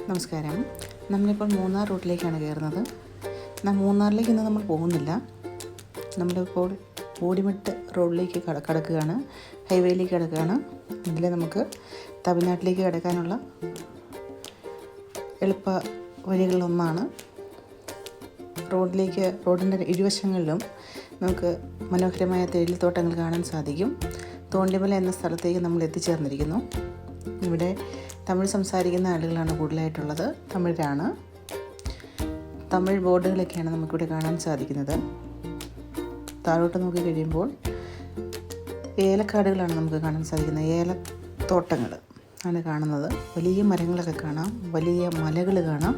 നമസ്കാരം. നമ്മളിപ്പോൾ മൂന്നാർ റൂട്ടിലേക്കാണ് കയറുന്നത്. മൂന്നാറിലേക്ക് ഇന്ന് നമ്മൾ പോകുന്നില്ല. നമ്മളിപ്പോൾ ബോഡിമെട്ട് റോഡിലേക്ക് കടക്കുകയാണ്, ഹൈവേയിലേക്ക് കടക്കുകയാണ്. ഇതിൽ നമുക്ക് തമിഴ്നാട്ടിലേക്ക് കടക്കാനുള്ള എളുപ്പ വഴികളിലൊന്നാണ്. റോഡിൻ്റെ ഇരുവശങ്ങളിലും നമുക്ക് മനോഹരമായ തേയിലത്തോട്ടങ്ങൾ കാണാൻ സാധിക്കും. തോണ്ടിമല എന്ന സ്ഥലത്തേക്ക് നമ്മൾ എത്തിച്ചേർന്നിരിക്കുന്നു. ഇവിടെ തമിഴ് സംസാരിക്കുന്ന ആളുകളാണ് കൂടുതലായിട്ടുള്ളത്. തമിഴ് ബോർഡുകളൊക്കെയാണ് നമുക്കിവിടെ കാണാൻ സാധിക്കുന്നത്. താഴോട്ട് നോക്കി കഴിയുമ്പോൾ ഏലക്കാടുകളാണ് നമുക്ക് കാണാൻ സാധിക്കുന്നത്. ഏലത്തോട്ടങ്ങൾ ആണ് കാണുന്നത്. വലിയ മരങ്ങളൊക്കെ കാണാം, വലിയ മലകൾ കാണാം.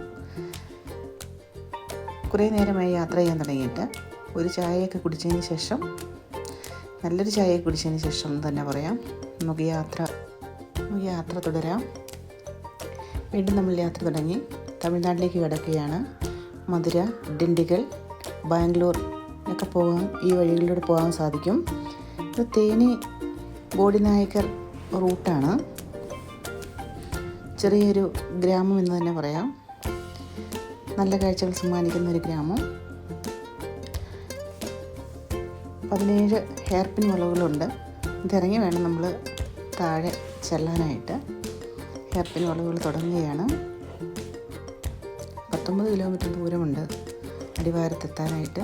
കുറേ നേരമായി യാത്ര ചെയ്യാൻ തുടങ്ങിയിട്ട് ഒരു ചായയൊക്കെ കുടിച്ചതിന് ശേഷം, നല്ലൊരു ചായയൊക്കെ കുടിച്ചതിന് ശേഷം തന്നെ പറയാം, നമുക്ക് യാത്ര തുടരാം. വീണ്ടും നമ്മൾ യാത്ര തുടങ്ങി തമിഴ്നാട്ടിലേക്ക് കിടക്കുകയാണ്. മധുര, ഡിണ്ടിഗൽ, ബാംഗ്ലൂർ ഒക്കെ ഈ വഴികളിലൂടെ പോകാൻ സാധിക്കും. ഇത് തേനി ബോഡിനായക്കർ റൂട്ടാണ്. ചെറിയൊരു ഗ്രാമം എന്ന് തന്നെ പറയാം. നല്ല കാഴ്ചകൾ സമ്മാനിക്കുന്ന ഒരു ഗ്രാമം. 17 ഹെയർപിൻ വളവുകളുണ്ട്. ഇതിറങ്ങി വേണം നമ്മൾ താഴെ ചെല്ലാനായിട്ട്. ഹെയർപിൻ വളവുകൾ തുടങ്ങുകയാണ്. 19 കിലോമീറ്റർ ദൂരമുണ്ട് അടിവാരത്തെത്താനായിട്ട്.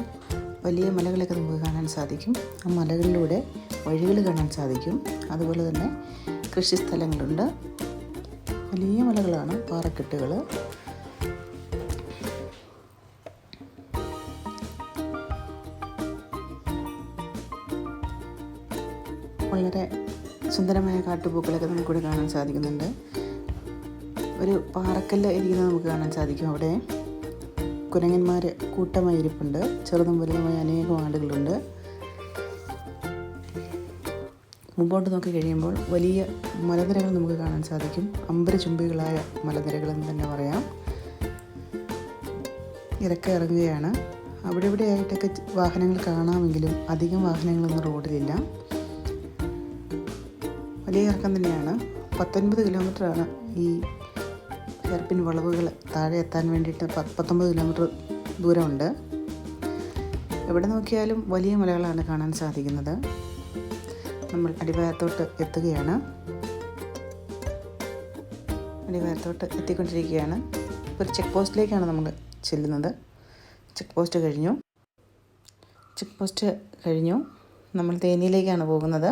വലിയ മലകളൊക്കെ നമുക്ക് കാണാൻ സാധിക്കും. ആ മലകളിലൂടെ വഴികൾ കാണാൻ സാധിക്കും. അതുപോലെ തന്നെ കൃഷിസ്ഥലങ്ങളുണ്ട്. വലിയ മലകളാണ്, പാറക്കെട്ടുകൾ. വളരെ സുന്ദരമായ കാട്ടുപൂക്കളൊക്കെ നമുക്കിവിടെ കാണാൻ സാധിക്കുന്നുണ്ട്. ഒരു പാറക്കല്ല് ഇരിക്കുന്നത് നമുക്ക് കാണാൻ സാധിക്കും. അവിടെ കുരങ്ങന്മാർ കൂട്ടമായി ഇരിപ്പുണ്ട്. ചെറുതും വലുതുമായ അനേകം ആളുകളുണ്ട്. മുമ്പോട്ട് നോക്കി കഴിയുമ്പോൾ വലിയ മലനിരകൾ നമുക്ക് കാണാൻ സാധിക്കും. അമ്പരചുംബികളായ മലനിരകളെന്ന് തന്നെ പറയാം. ഇറങ്ങുകയാണ്. അവിടെ ഇവിടെ ആയിട്ടൊക്കെ വാഹനങ്ങൾ കാണാമെങ്കിലും അധികം വാഹനങ്ങളൊന്നും റോഡിലില്ല. വലിയ ഇറക്കം തന്നെയാണ്. 19 കിലോമീറ്ററാണ് ഈ ഹെയർപിൻ വളവുകൾ താഴെ എത്താൻ വേണ്ടിയിട്ട്. 19 കിലോമീറ്റർ ദൂരമുണ്ട്. എവിടെ നോക്കിയാലും വലിയ മലകളാണ് കാണാൻ സാധിക്കുന്നത്. നമ്മൾ അടിവാരത്തോട്ട് എത്തിക്കൊണ്ടിരിക്കുകയാണ്. ഒരു ചെക്ക് പോസ്റ്റിലേക്കാണ് നമ്മൾ ചെല്ലുന്നത്. ചെക്ക് പോസ്റ്റ് കഴിഞ്ഞു. നമ്മൾ തേനിയിലേക്കാണ് പോകുന്നത്.